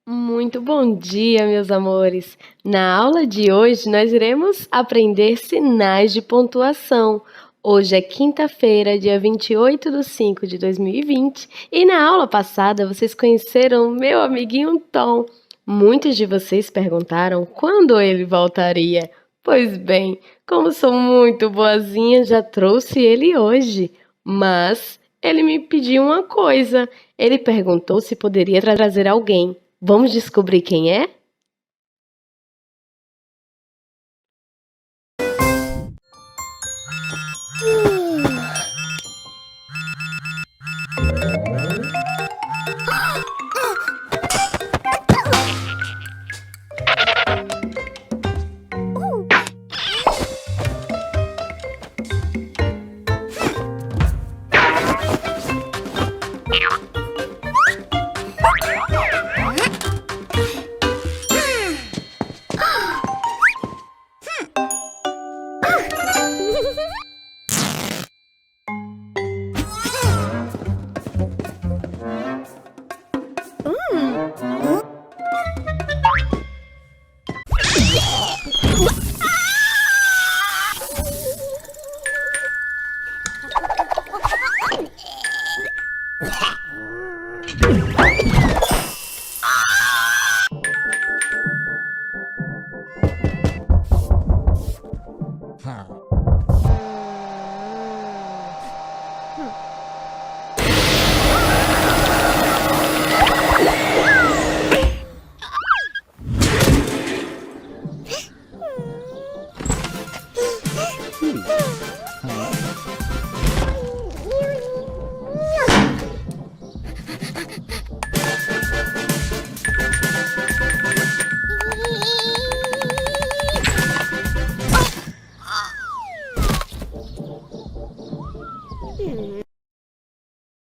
Muito bom dia, meus amores! Na aula de hoje, nós iremos aprender sinais de pontuação. Hoje é quinta-feira, dia 28/5/2020, e na aula passada vocês conheceram meu amiguinho Tom. Muitos de vocês perguntaram quando ele voltaria. Pois bem, como sou muito boazinha, já trouxe ele hoje. Mas ele me pediu uma coisa. Ele perguntou se poderia trazer alguém. Vamos descobrir quem é?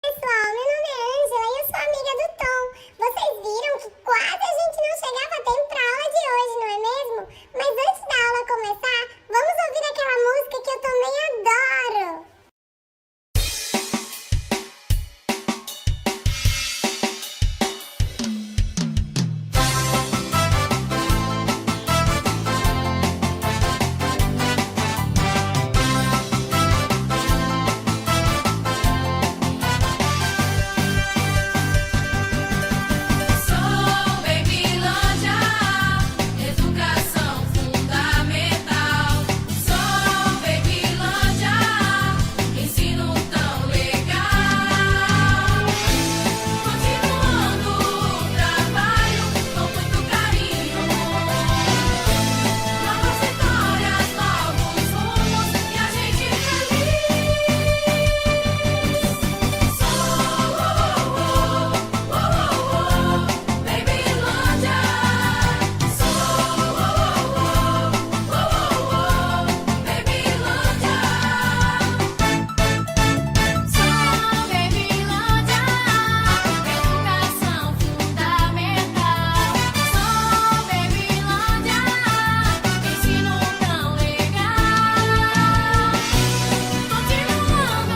Pessoal, meu nome é Ângela e eu sou amiga do Tom. Vocês viram que quase a gente não chegava a tempo para a aula de hoje, não é mesmo? Mas antes da aula começar, vamos ouvir aquela música que eu também adoro. Sou Babilândia, educação fundamental. Sou Babilândia, ensino tão legal. Continuando o trabalho com muito carinho. Novas histórias, novos rumos e a gente feliz. Babilândia, educação fundamental. Sou Babilândia, ensino tão legal. Continuando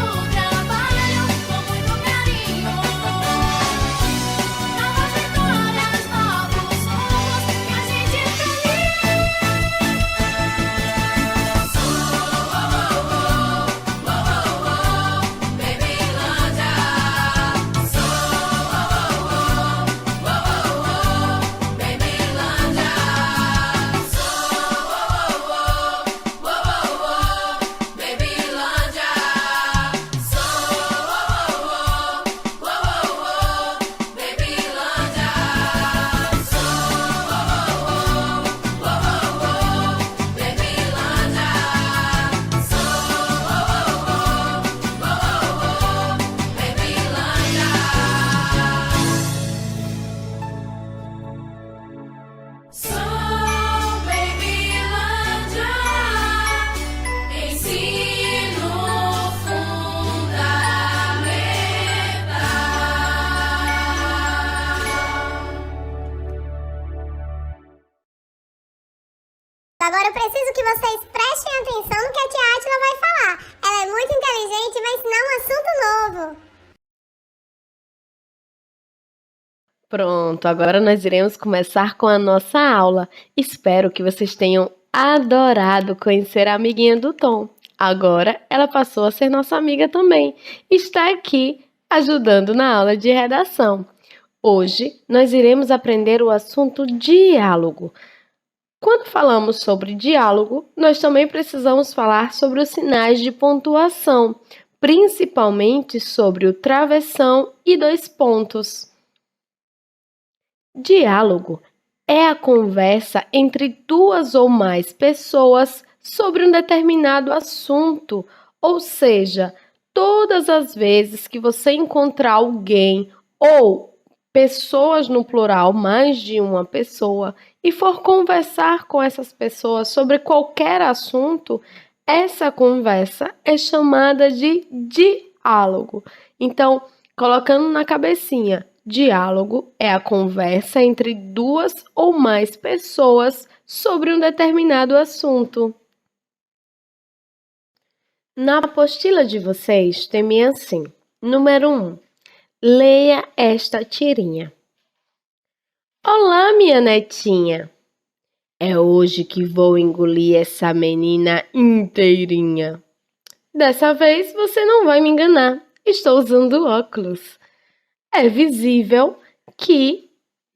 o trabalho com muito carinho. Novas vitórias, novos rumos e a gente Sou Babilândia, ensino fundamental. Agora eu preciso que vocês prestem atenção no que a tia Átila vai falar. Ela é muito inteligente e vai ensinar um assunto novo. Pronto, agora nós iremos começar com a nossa aula. Espero que vocês tenham adorado conhecer a amiguinha do Tom. Agora ela passou a ser nossa amiga também. Está aqui ajudando na aula de redação. Hoje nós iremos aprender o assunto diálogo. Quando falamos sobre diálogo, nós também precisamos falar sobre os sinais de pontuação, principalmente sobre o travessão e dois pontos. Diálogo é a conversa entre duas ou mais pessoas sobre um determinado assunto, ou seja, todas as vezes que você encontrar alguém ou pessoas no plural, mais de uma pessoa, e for conversar com essas pessoas sobre qualquer assunto, essa conversa é chamada de diálogo. Então, colocando na cabecinha, diálogo é a conversa entre duas ou mais pessoas sobre um determinado assunto. Na apostila de vocês tem assim: número 1. Leia esta tirinha. Olá, minha netinha. É hoje que vou engolir essa menina inteirinha. Dessa vez você não vai me enganar. Estou usando óculos. É visível que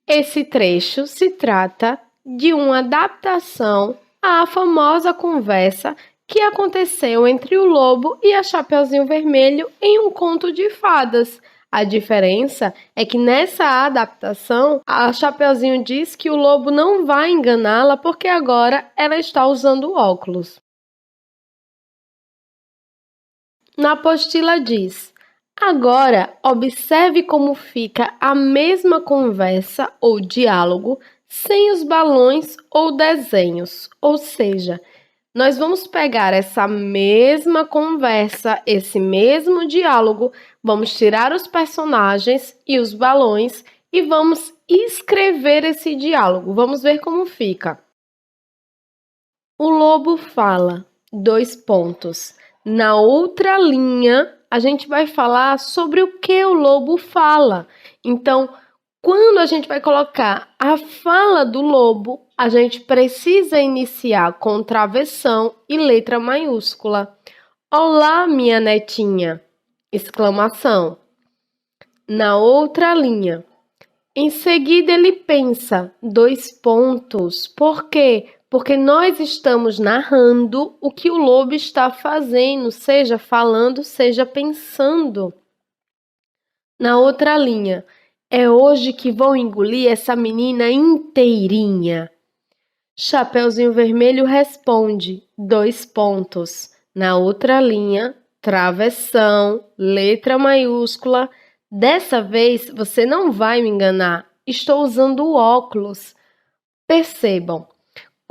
esse trecho se trata de uma adaptação à famosa conversa que aconteceu entre o lobo e a Chapeuzinho Vermelho em um conto de fadas. A diferença é que nessa adaptação, a Chapeuzinho diz que o lobo não vai enganá-la porque agora ela está usando óculos. Na apostila diz: agora observe como fica a mesma conversa ou diálogo sem os balões ou desenhos, ou seja, nós vamos pegar essa mesma conversa, esse mesmo diálogo, vamos tirar os personagens e os balões e vamos escrever esse diálogo. Vamos ver como fica. O lobo fala, dois pontos. Na outra linha, a gente vai falar sobre o que o lobo fala. Então, quando a gente vai colocar a fala do lobo, a gente precisa iniciar com travessão e letra maiúscula. Olá, minha netinha! Exclamação. Na outra linha. Em seguida ele pensa, dois pontos. Por quê? Porque nós estamos narrando o que o lobo está fazendo, seja falando, seja pensando. Na outra linha. É hoje que vou engolir essa menina inteirinha. Chapeuzinho Vermelho responde, dois pontos. Na outra linha, travessão, letra maiúscula. Dessa vez você não vai me enganar, estou usando óculos. Percebam,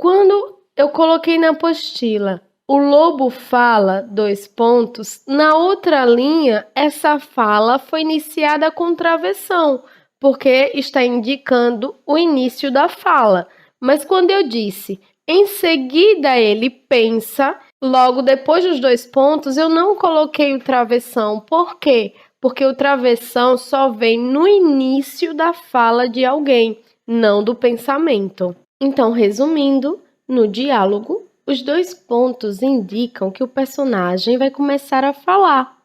quando eu coloquei na apostila, o lobo fala, dois pontos, na outra linha, essa fala foi iniciada com travessão, porque está indicando o início da fala. Mas quando eu disse, em seguida ele pensa, logo depois dos dois pontos, eu não coloquei o travessão. Por quê? Porque o travessão só vem no início da fala de alguém, não do pensamento. Então, resumindo, no diálogo, os dois pontos indicam que o personagem vai começar a falar.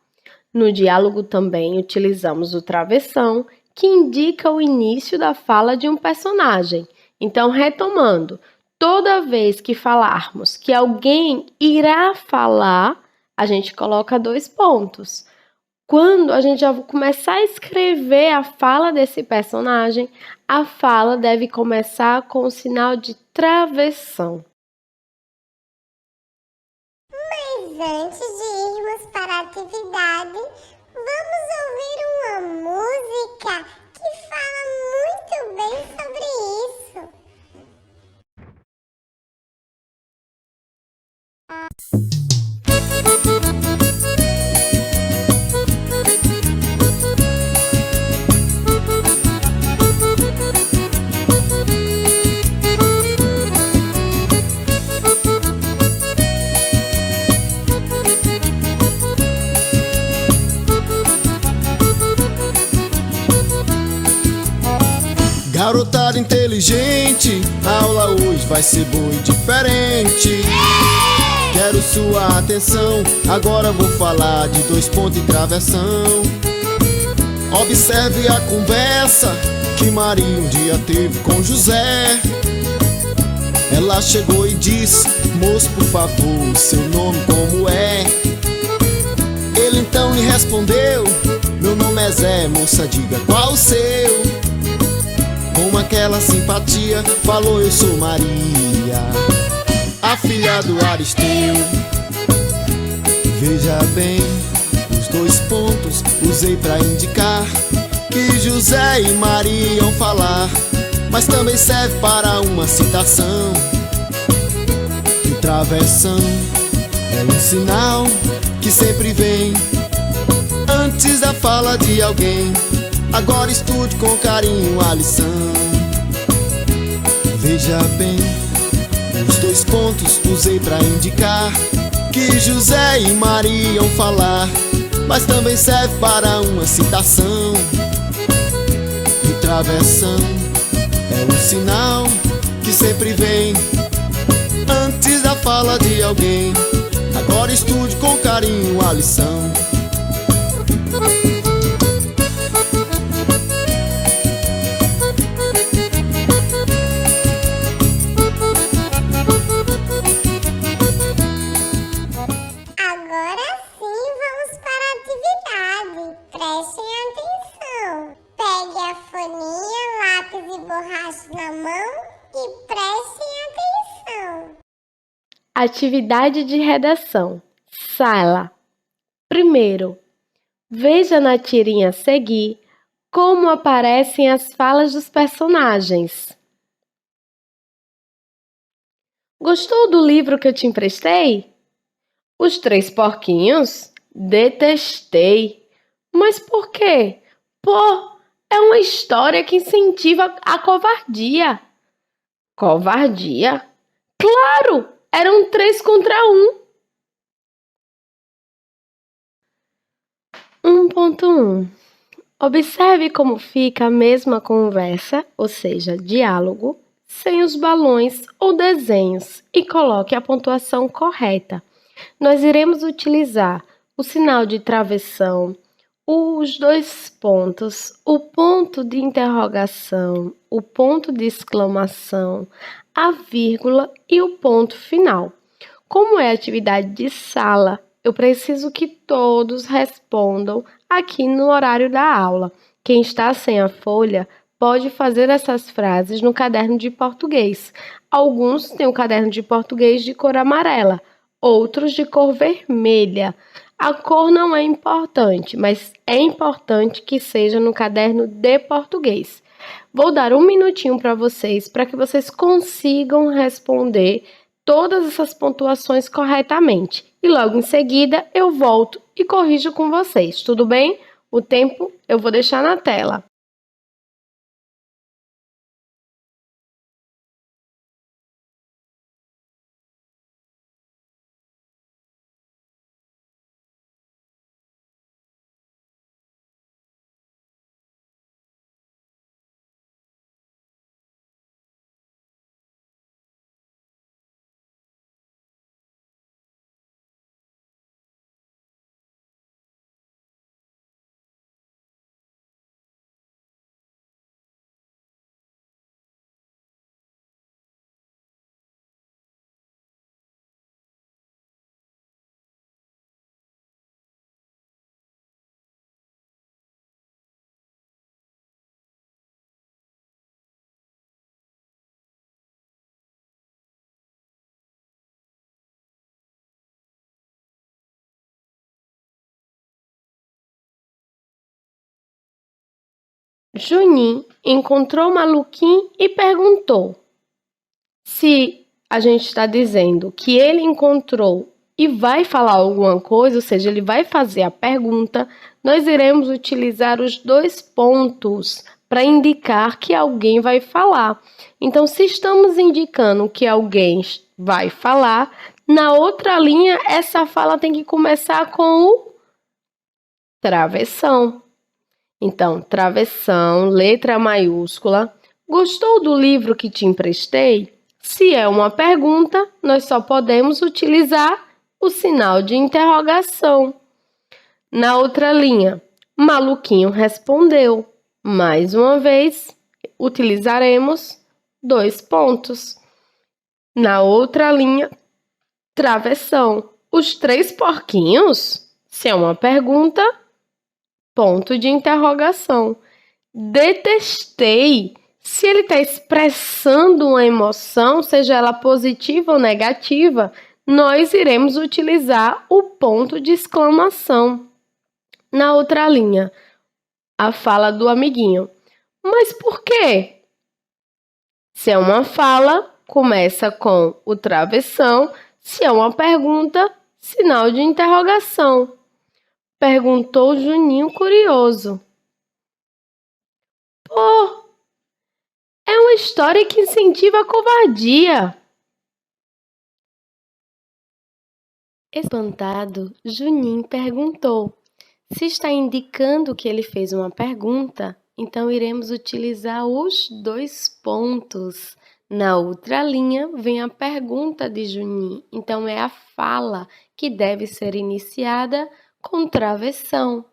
No diálogo também utilizamos o travessão, que indica o início da fala de um personagem. Então, retomando, toda vez que falarmos que alguém irá falar, a gente coloca dois pontos. Quando a gente já começar a escrever a fala desse personagem, a fala deve começar com o sinal de travessão. Mas antes de irmos para a atividade, vamos ouvir uma música que fala muito bem sobre isso. Garotada inteligente, a aula hoje vai ser boa e diferente. Quero sua atenção, agora vou falar de 2 pontos e travessão. Observe a conversa que Maria um dia teve com José. Ela chegou e disse: moço, por favor, seu nome como é? Ele então lhe respondeu: meu nome é Zé, moça, diga qual o seu? Com aquela simpatia falou: eu sou Maria, a filha do Aristeu. Veja bem, os 2 pontos usei pra indicar que José e Maria iam falar, mas também serve para uma citação. E o travessão é um sinal que sempre vem antes da fala de alguém. Agora estude com carinho a lição. Veja bem, os 2 pontos usei pra indicar que José e Maria iam falar, mas também serve para uma citação. E o travessão é um sinal que sempre vem antes da fala de alguém. Agora estude com carinho a lição. Agora sim, vamos para a atividade. Prestem atenção. Pegue a folhinha, lápis e borracha na mão e prestem atenção. Atividade de redação. Sala. Primeiro, veja na tirinha a seguir como aparecem as falas dos personagens. Gostou do livro que eu te emprestei? Os 3 porquinhos? Detestei. Mas por quê? Pô, é uma história que incentiva a covardia. Covardia? Claro! Eram 3 contra 1. 1.1. Observe como fica a mesma conversa, ou seja, diálogo, sem os balões ou desenhos e coloque a pontuação correta. Nós iremos utilizar o sinal de travessão, os 2 pontos, o ponto de interrogação, o ponto de exclamação, a vírgula e o ponto final. Como é atividade de sala, eu preciso que todos respondam aqui no horário da aula. Quem está sem a folha pode fazer essas frases no caderno de português. Alguns têm o caderno de português de cor amarela, outros de cor vermelha. A cor não é importante, mas é importante que seja no caderno de português. Vou dar 1 minutinho para que vocês consigam responder todas essas pontuações corretamente. E logo em seguida eu volto e corrijo com vocês, tudo bem? O tempo eu vou deixar na tela. Juninho encontrou Maluquinho e perguntou. Se a gente está dizendo que ele encontrou e vai falar alguma coisa, ou seja, ele vai fazer a pergunta, nós iremos utilizar os 2 pontos para indicar que alguém vai falar. Então, se estamos indicando que alguém vai falar, na outra linha, essa fala tem que começar com o travessão. Então, travessão, letra maiúscula, Gostou do livro que te emprestei? Se é uma pergunta, nós só podemos utilizar o sinal de interrogação. Na outra linha, Maluquinho respondeu. Mais uma vez, utilizaremos 2 pontos. Na outra linha, Travessão. Os 3 porquinhos? Se é uma pergunta, ponto de interrogação. Detestei. Se ele está expressando uma emoção, seja ela positiva ou negativa, nós iremos utilizar o ponto de exclamação. Na outra linha, a fala do amiguinho. Mas por quê? Se é uma fala, começa com o travessão. Se é uma pergunta, sinal de interrogação. Perguntou Juninho curioso. Pô, é uma história que incentiva a covardia. Espantado, Juninho perguntou. Se está indicando que ele fez uma pergunta, então iremos utilizar os 2 pontos. Na outra linha vem a pergunta de Juninho, então é a fala que deve ser iniciada com travessão.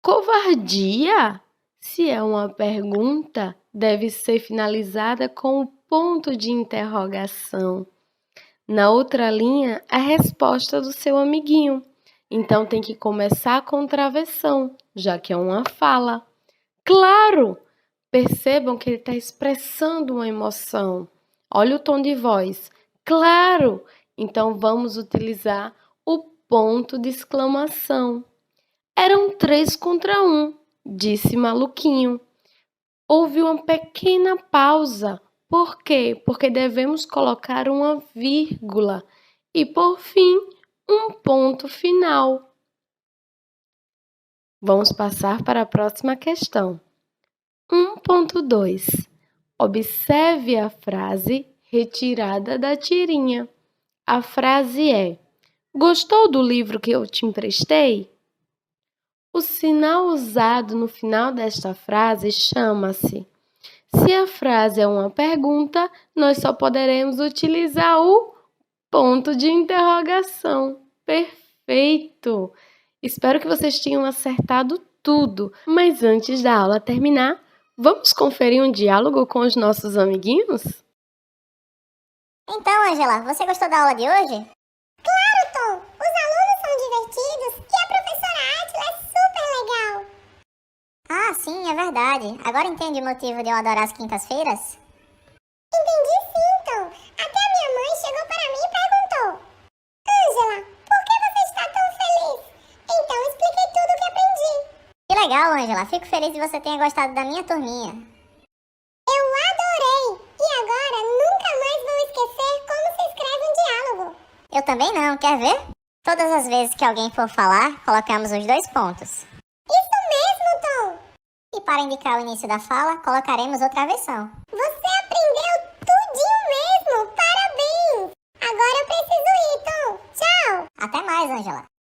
Covardia? Se é uma pergunta, deve ser finalizada com o ponto de interrogação. Na outra linha, a resposta do seu amiguinho. Então tem que começar com travessão, já que é uma fala. Claro! Percebam que ele está expressando uma emoção. Olha o tom de voz. Claro! Então vamos utilizar o ponto de exclamação. Eram 3 contra 1, disse Maluquinho. Houve uma pequena pausa. Por quê? Porque devemos colocar uma vírgula. E por fim, um ponto final. Vamos passar para a próxima questão. 1.2. Observe a frase retirada da tirinha. A frase é: gostou do livro que eu te emprestei? O sinal usado no final desta frase chama-se. Se a frase é uma pergunta, nós só poderemos utilizar o ponto de interrogação. Perfeito! Espero que vocês tenham acertado tudo, mas antes da aula terminar, vamos conferir um diálogo com os nossos amiguinhos? Então, Ângela, você gostou da aula de hoje? Claro, Tom! Os alunos são divertidos e a professora Átila é super legal. Ah, sim, é verdade. Agora entende o motivo de eu adorar as quintas-feiras? Entendi sim, Tom. Até a minha mãe chegou para mim e perguntou: Ângela, por que você está tão feliz? Então expliquei tudo o que aprendi. Que legal, Ângela. Fico feliz de você tenha gostado da minha turminha. Eu adorei! E agora nunca mais vou esquecer como se escreve um diálogo. Eu também não, quer ver? Todas as vezes que alguém for falar, colocamos os 2 pontos. Isso mesmo, Tom! E para indicar o início da fala, colocaremos outra versão. Você aprendeu tudinho mesmo! Parabéns! Agora eu preciso ir, Tom. Tchau! Até mais, Ângela.